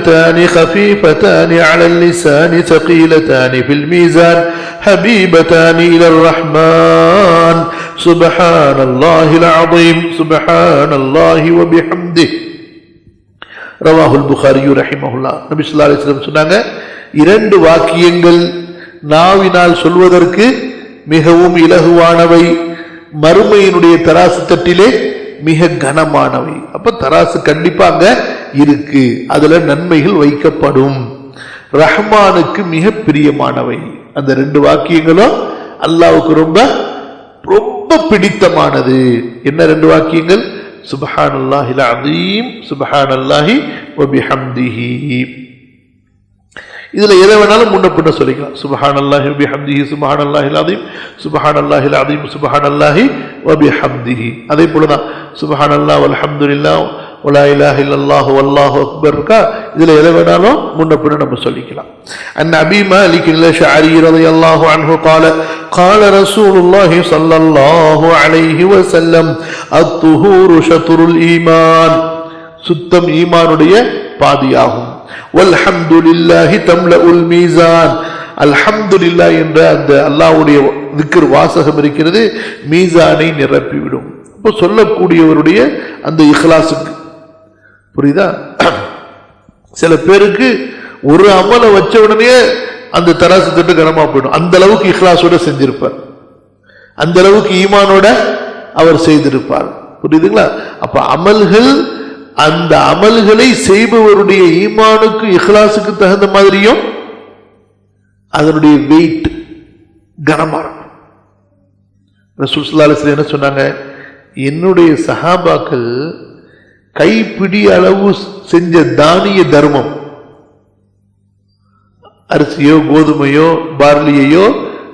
كلمتان خفيفتان على اللسان ثقيلتان في الميزان حبيبتان إلى الرحمن سبحان الله العظيم سبحان الله وبحمده ரவாஹுல் புகாரி ரஹிமஹுல்லாஹ். நபி ஸல்லல்லாஹு அலைஹி வஸல்லம் சொன்னாங்க, இரண்டு வாக்கியங்கள் நாவினால் சொல்வதற்கு மிகவும் இலகுவானவை, மறுமையினுடைய தராசு தட்டிலே மிக கனமானவை. அப்ப தராசு கண்டிப்பா அங்க இருக்கு, அதுல நன்மைகள் வைக்கப்படும். ரஹ்மானுக்கு மிக பிரியமானவை. அந்த ரெண்டு வாக்கியங்களும் அல்லாஹ்வுக்கு ரொம்ப ரொம்ப பிடித்தமானது. என்ன ரெண்டு வாக்கியங்கள்? சுப்ஹானல்லாஹில் அஸீம் சுப்ஹானல்லாஹி வ பிஹம்திஹி. இதுல எதை வேணாலும் முன்ன பின்ன சொல்லிக்கலாம். சுப்ஹானல்லாஹி வ பிஹம்திஹி சுப்ஹானல்லாஹில் அஸீம் சுப்ஹானல்லாஹில் அஸீம் சுப்ஹானல்லாஹி வ பிஹம்திஹி. அதே போலதான் சுப்ஹானல்லாஹ் வல்ஹம்துலில்லாஹ் வலா இலாஹ இல்லல்லாஹு வல்லாஹு அக்பர். இதுல எதை வேணாலும் முன்ன பின்ன நம்ம சொல்லிக்கலாம். அன் அபீ மாலிக் அல்-அஷ்அரி ரலியல்லாஹு அன்ஹு قال قال رسول الله صلى الله عليه وسلم الطهور شطر الإيمان. சுத்தம் ஈமானுடைய பாதியாகும். வல்ஹம்துலில்லாஹி தம்லஉல் மீசான். அல்ஹம்துலில்லாஹ் என்ற அந்த அல்லாஹ்வுடைய திக்ர் வாசகம் இருக்கிறது, மீசானை நிரப்பிவிடும். இப்போ சொல்லக்கூடியவருடைய அந்த இஹ்லாஸுக்கு புரியுதா? சில பேருக்கு ஒரு அமலை வச்ச உடனே அந்த தராசு தட்டு கனமா போயிடும். அந்த அளவுக்கு இஹ்லாஸோட செஞ்சிருப்பார், அந்த அளவுக்கு ஈமானோட அவர் செய்திருப்பார். புரியுதுங்களா? அப்ப அமல்கள், அந்த அமல்களை செய்பவருடைய ஈமானுக்கு இஹ்லாஸுக்கு தகுந்த மாதிரியும் அதனுடைய வெயிட் கனமா இருக்கும். ரசூல் ஸல்லல்லாஹு அலைஹி வஸல்லம் என்ன சொன்னாங்க? என்னுடைய சஹாபாக்கள் கைப்பிடி அளவு செஞ்ச தானிய தர்மம், அரிசியோ கோதுமையோ பார்லியையோ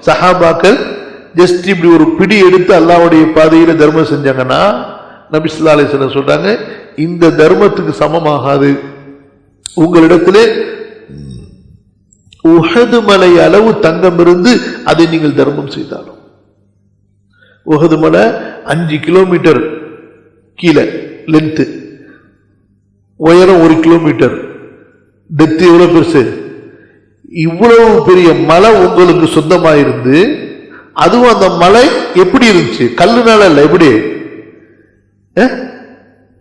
சஹாபாக்கள் ஜஸ்ட் இப்படி ஒரு பிடி எடுத்து அல்லாஹ்வுடைய பாதையில தர்மம் செஞ்சாங்கன்னா நபி ஸல்லல்லாஹு அலைஹி வஸல்லம் சொல்றாங்க, இந்த தர்மத்துக்கு சமமாகாது. உங்களிடத்திலே உஹது மலை அளவு தங்கம் இருந்து அதை நீங்கள் தர்மம் செய்தாலும். உஹது மலை 5 கிலோமீட்டர் கீழே லென்த், உயரம் 1 கிலோமீட்டர், டெப்த் எவ்வளவு பெருசு. இவ்வளவு பெரிய மலை உங்களுக்கு சொந்தமாயிருந்து, அதுவும் அந்த மலை எப்படி இருந்துச்சு? கல்லுனால இல்ல, எப்படி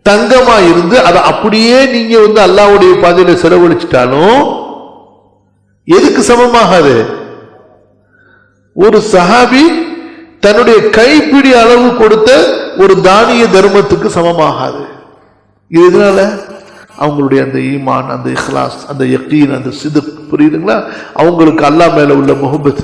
தங்கமா இருந்து அதை அப்படியே நீங்க அல்லாஹ்வுடைய பாதையில செலவழிச்சிட்டாலும் எதுக்கு சமமாகாது? ஒரு சஹாபி தன்னுடைய கைப்பிடி அளவு கொடுத்த ஒரு தானிய தர்மத்துக்கு சமமாகாது. இதனால அவங்களுடைய அந்த ஈமான், அந்த இஹ்லாஸ், அந்த யக்கீன், அந்த சிதுக், புரியுதுங்களா? அவங்களுக்கு அல்லாஹ் மேல உள்ள முஹப்பத்.